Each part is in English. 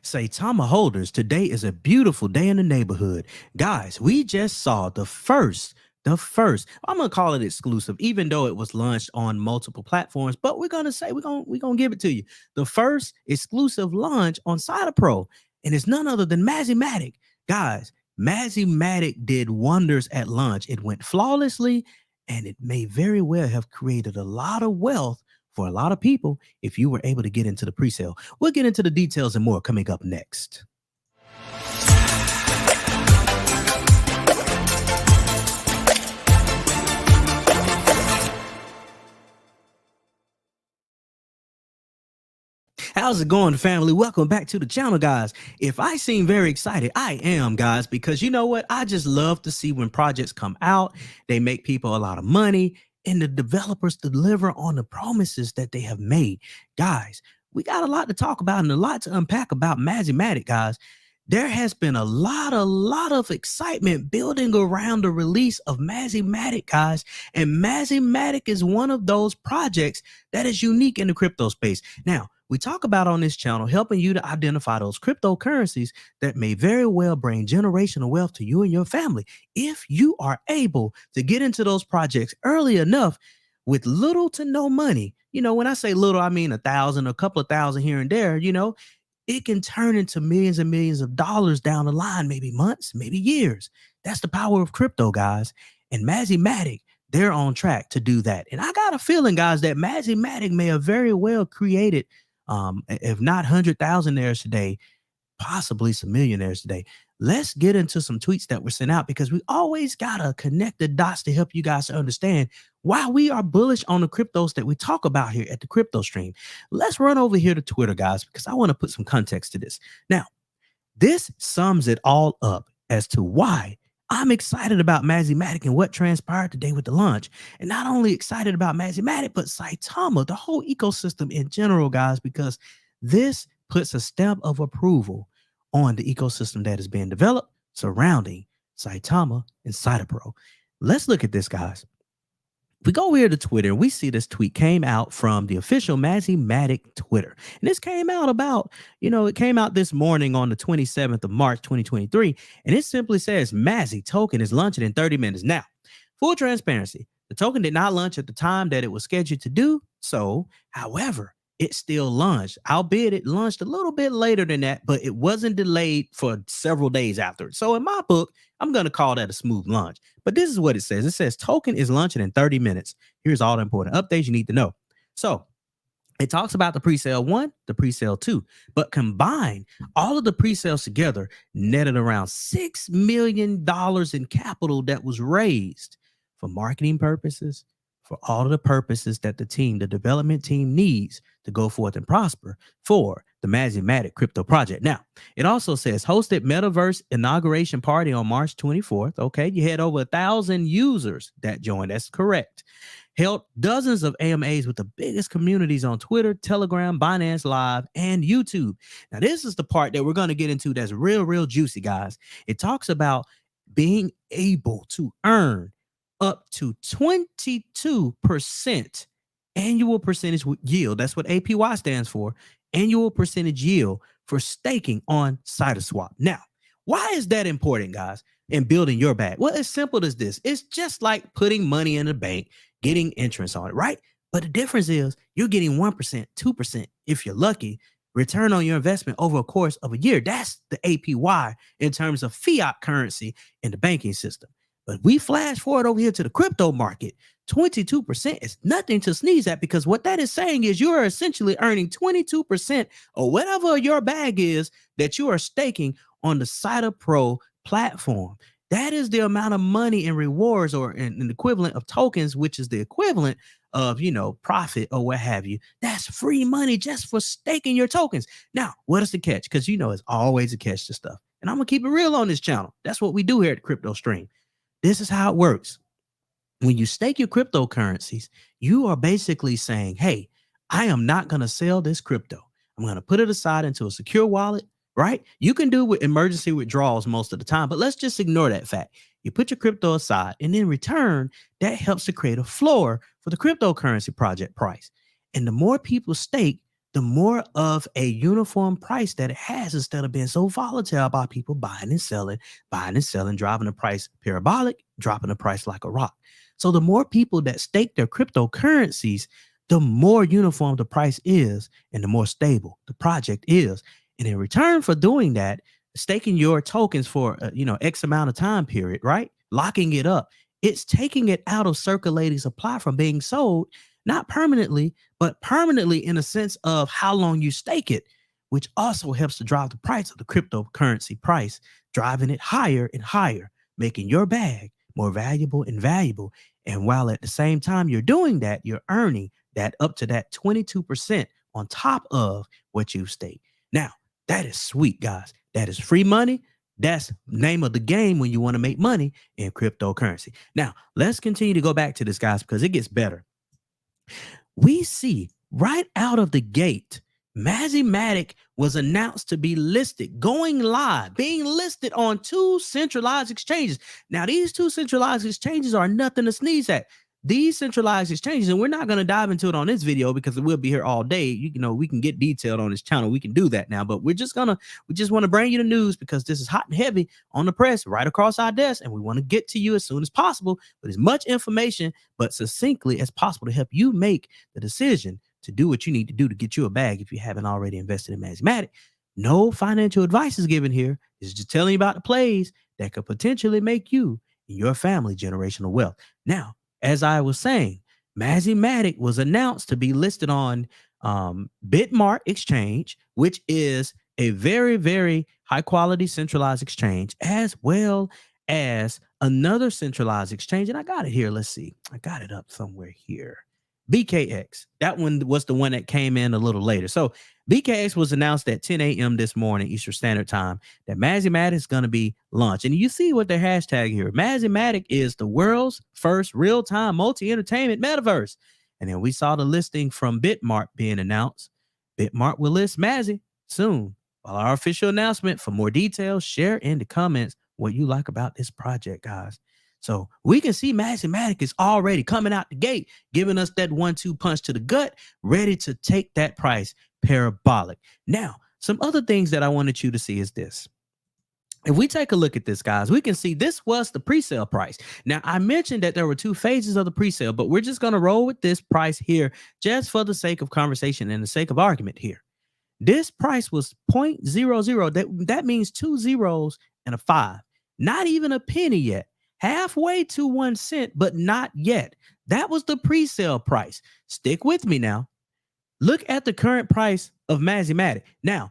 Saitama holders, today is a beautiful day in the neighborhood. Guys, we just saw the first, I'm gonna call it exclusive, even though it was launched on multiple platforms, but we're gonna say we're gonna give it to you. The first exclusive launch on SaitaPro, and it's none other than Mazimatic. Guys, Mazimatic did wonders at launch. It went flawlessly, and it may very well have created a lot of wealth for a lot of people if you were able to get into the pre-sale. We'll get into the details and more coming up next. How's it going, family? Welcome back to the channel, guys. If I seem very excited, I am, guys, because you know what? I just love to see when projects come out, they make people a lot of money, and the developers deliver on the promises that they have made. Guys, we got a lot to talk about and a lot to unpack about Mazimatic, guys. There has been a lot of excitement building around the release of Mazimatic, guys. And Mazimatic is one of those projects that is unique in the crypto space. Now, we talk about on this channel helping you to identify those cryptocurrencies that may very well bring generational wealth to you and your family. If you are able to get into those projects early enough with little to no money, when I say little, I mean 1,000, a couple of thousand here and there, it can turn into millions and millions of dollars down the line, maybe months, maybe years. That's the power of crypto, guys. And Mazimatic, they're on track to do that. And I got a feeling, guys, that Mazimatic may have very well created, if not 100,000 today, possibly some millionaires today. Let's get into some tweets that were sent out because we always got to connect the dots to help you guys to understand why we are bullish on the cryptos that we talk about here at the Crypto Stream. Let's run over here to Twitter, guys, because I want to put some context to this. Now, this sums it all up as to why I'm excited about Mazimatic and what transpired today with the launch. And not only excited about Mazimatic, but Saitama, the whole ecosystem in general, guys, because this puts a stamp of approval on the ecosystem that is being developed surrounding Saitama and SaitaPro. Let's look at this, guys. We go here to Twitter, we see this tweet came out from the official Mazimatic Twitter. And this came out about, it came out this morning on the 27th of March, 2023. And it simply says Mazi token is launching in 30 minutes. Now, full transparency, the token did not launch at the time that it was scheduled to do so. However, it still launched, albeit it launched a little bit later than that, but it wasn't delayed for several days after. So in my book, I'm going to call that a smooth launch. But this is what it says. It says token is launching in 30 minutes. Here's all the important updates you need to know. So it talks about the pre-sale 1, the pre-sale 2, but combined, all of the pre-sales together netted around $6 million in capital that was raised for marketing purposes, for all of the purposes that the development team needs to go forth and prosper for the Mazimatic crypto project. Now, it also says hosted metaverse inauguration party on March 24th. Okay, you had over 1,000 users that joined. That's correct. Held dozens of AMAs with the biggest communities on Twitter, Telegram, Binance Live, and YouTube. Now, this is the part that we're going to get into that's real juicy, guys. It talks about being able to earn up to 22% annual percentage yield. That's what APY stands for, annual percentage yield for staking on Saitaswap. Now, why is that important, guys, in building your bag? Well, it's simple as this. It's just like putting money in a bank, getting interest on it, right? But the difference is you're getting 1%, 2%, if you're lucky, return on your investment over a course of a year. That's the APY in terms of fiat currency in the banking system. But we flash forward over here to the crypto market. 22% is nothing to sneeze at, because what that is saying is you are essentially earning 22% or whatever your bag is that you are staking on the SaitaPro platform. That is the amount of money in rewards or in an equivalent of tokens, which is the equivalent of, profit or what have you. That's free money just for staking your tokens. Now, what is the catch? Because it's always a catch to stuff. And I'm going to keep it real on this channel. That's what we do here at the Crypto Stream. This is how it works. When you stake your cryptocurrencies, you are basically saying, hey, I am not going to sell this crypto. I'm going to put it aside into a secure wallet, right? You can do with emergency withdrawals most of the time, but let's just ignore that fact. You put your crypto aside, and in return, that helps to create a floor for the cryptocurrency project price. And the more people stake, the more of a uniform price that it has instead of being so volatile about people buying and selling, driving the price parabolic, dropping the price like a rock. So the more people that stake their cryptocurrencies, the more uniform the price is and the more stable the project is. And in return for doing that, staking your tokens for X amount of time period, right? Locking it up, it's taking it out of circulating supply from being sold, not permanently, but permanently in a sense of how long you stake it, which also helps to drive the price of the cryptocurrency price, driving it higher and higher, making your bag more valuable and valuable. And while at the same time you're doing that, you're earning that up to that 22% on top of what you stake. Now, that is sweet, guys. That is free money. That's name of the game when you want to make money in cryptocurrency. Now, let's continue to go back to this, guys, because it gets better. We see right out of the gate, Mazimatic was announced to be listed, going live, being listed on two centralized exchanges. Now, these two centralized exchanges are nothing to sneeze at. These centralized exchanges, and we're not going to dive into it on this video because we'll be here all day. You know, we can get detailed on this channel. We can do that now, but we just want to bring you the news because this is hot and heavy on the press right across our desk, and we want to get to you as soon as possible with as much information but succinctly as possible to help you make the decision to do what you need to do to get you a bag if you haven't already invested in Mazimatic. No financial advice is given here. It's just telling you about the plays that could potentially make you and your family generational wealth. Now, as I was saying, Mazimatic was announced to be listed on Bitmart Exchange, which is a very, very high quality centralized exchange, as well as another centralized exchange. And I got it here. Let's see. I got it up somewhere here. BKX. That one was the one that came in a little later. So BKX was announced at 10 a.m. this morning, Eastern Standard Time, that Mazimatic is going to be launched. And you see what their hashtag here. Mazimatic is the world's first real-time multi-entertainment metaverse. And then we saw the listing from Bitmart being announced. Bitmart will list Mazi soon. While our official announcement, for more details, share in the comments what you like about this project, guys. So we can see Mazimatic is already coming out the gate, giving us that 1-2 punch to the gut, ready to take that price parabolic. Now, some other things that I wanted you to see is this. If we take a look at this, guys, we can see this was the pre-sale price. Now, I mentioned that there were two phases of the pre-sale, but we're just going to roll with this price here just for the sake of conversation and the sake of argument here. This price was 0.00. That means 2 zeros and a 5. Not even a penny yet. Halfway to 1 cent, but not yet. That was the pre-sale price. Stick with me now. Look at the current price of Mazimatic. Now,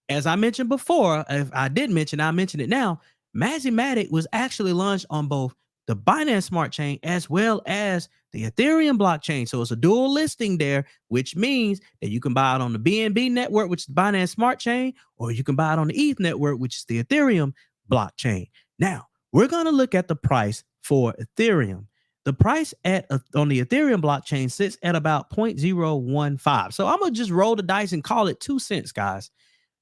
as I mentioned before, if I did mention, I mention it now. Mazimatic was actually launched on both the Binance Smart Chain as well as the Ethereum blockchain. So it's a dual listing there, which means that you can buy it on the BNB network, which is the Binance Smart Chain, or you can buy it on the ETH network, which is the Ethereum blockchain. Now, we're going to look at the price for Ethereum. The price on the Ethereum blockchain sits at about 0.015. So I'm going to just roll the dice and call it 2 cents, guys.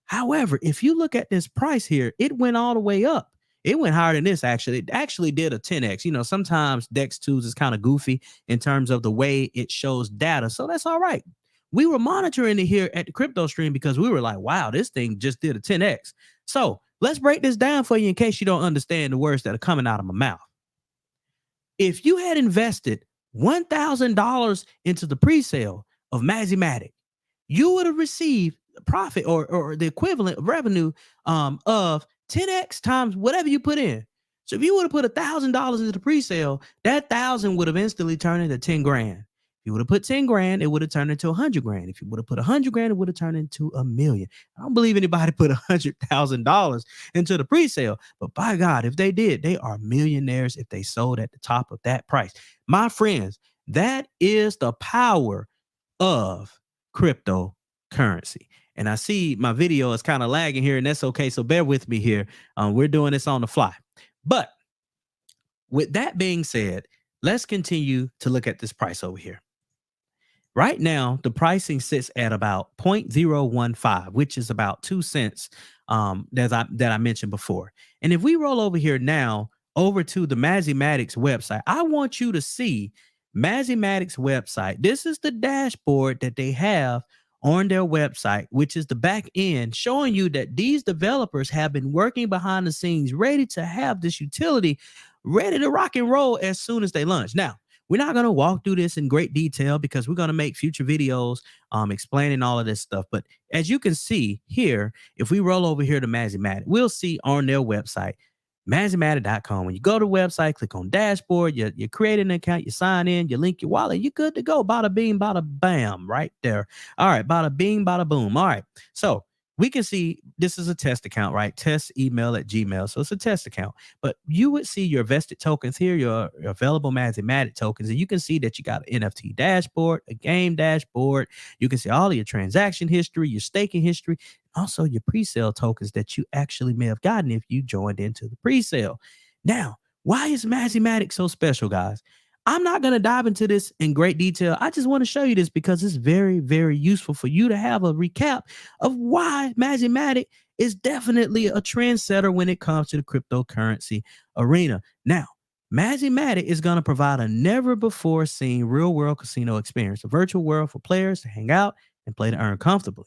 However, if you look at this price here, it went all the way up. It went higher than this, actually. It actually did a 10x. You know, sometimes DEX2s is kind of goofy in terms of the way it shows data. So that's all right. We were monitoring it here at the crypto stream because we were like, wow, this thing just did a 10x. So let's break this down for you in case you don't understand the words that are coming out of my mouth. If you had invested $1,000 into the pre-sale of Mazimatic, you would have received profit or the equivalent of revenue of 10x times whatever you put in. So if you would have put $1,000 into the pre-sale, that 1,000 would have instantly turned into 10 grand. If you would have put 10 grand, it would have turned into 100 grand. If you would have put 100 grand, it would have turned into $1 million. I don't believe anybody put $100,000 into the pre-sale, but by God, if they did, they are millionaires if they sold at the top of that price. My friends, that is the power of cryptocurrency. And I see my video is kind of lagging here, and that's okay. So bear with me here. We're doing this on the fly. But with that being said, let's continue to look at this price over here. Right now, the pricing sits at about 0.015, which is about 2 cents that I mentioned before. And if we roll over here now over to the Mazimatic's website, I want you to see Mazimatic's website. This is the dashboard that they have on their website, which is the back end, showing you that these developers have been working behind the scenes, ready to have this utility ready to rock and roll as soon as they launch. Now, we're not going to walk through this in great detail because we're going to make future videos explaining all of this stuff. But as you can see here, if we roll over here to Mazimatic, we'll see on their website, Mazimatic.com. When you go to the website, click on dashboard, you create an account, you sign in, you link your wallet, you're good to go. Bada bing, bada bam, right there. All right, bada bing, bada boom. All right. So we can see this is a test account, right? Test email at Gmail. So it's a test account. But you would see your vested tokens here, your available Mazimatic tokens, and you can see that you got an NFT dashboard, a game dashboard. You can see all of your transaction history, your staking history, also your pre-sale tokens that you actually may have gotten if you joined into the pre-sale. Now, why is Mazimatic so special, guys? I'm not going to dive into this in great detail. I just want to show you this because it's very, very useful for you to have a recap of why Mazimatic is definitely a trendsetter when it comes to the cryptocurrency arena. Now, Mazimatic is going to provide a never before seen real world casino experience, a virtual world for players to hang out and play to earn comfortably.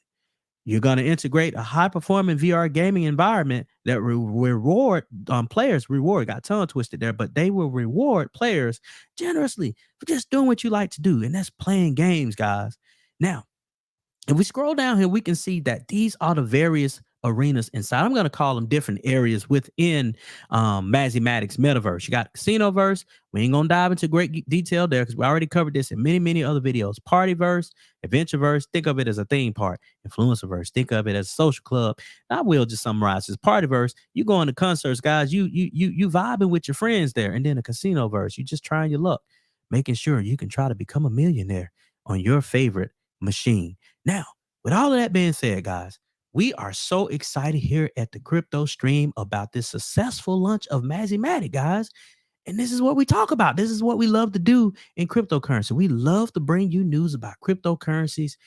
You're going to integrate a high performing VR gaming environment that reward players. Reward got tongue twisted there, but they will reward players generously for just doing what you like to do, and that's playing games, guys. Now, if we scroll down here, we can see that these are the various arenas inside. I'm going to call them different areas within Mazimatic's metaverse. You got Casinoverse. We ain't going to dive into great detail there because we already covered this in many, many other videos. Partyverse, Adventureverse, think of it as a theme park. Influencerverse, think of it as a social club. I will just summarize this. Partyverse, you going to concerts, guys. You vibing with your friends there. And then a Casinoverse, you just trying your luck, making sure you can try to become a millionaire on your favorite machine. Now, with all of that being said, guys, we are so excited here at the Crypto Stream about this successful launch of Mazimatic, guys. And this is what we talk about. This is what we love to do in cryptocurrency. We love to bring you news about cryptocurrencies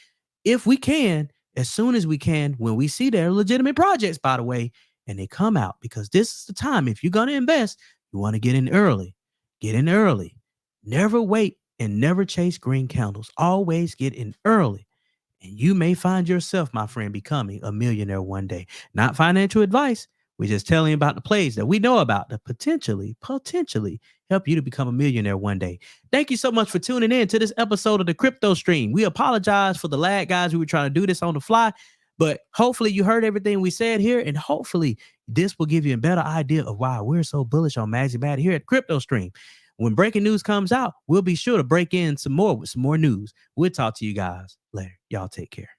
if we can, as soon as we can, when we see they're legitimate projects, by the way, and they come out, because this is the time. If you're going to invest, you want to get in early. Get in early. Never wait and never chase green candles. Always get in early. And you may find yourself, my friend, becoming a millionaire one day. Not financial advice. We're just telling you about the plays that we know about that potentially help you to become a millionaire one day. Thank you so much for tuning in to this episode of the Crypto Stream. We apologize for the lag, guys. We were trying to do this on the fly, but hopefully you heard everything we said here, and hopefully this will give you a better idea of why we're so bullish on Mazimatic here at Crypto Stream. When breaking news comes out, we'll be sure to break in some more with some more news. We'll talk to you guys later. Y'all take care.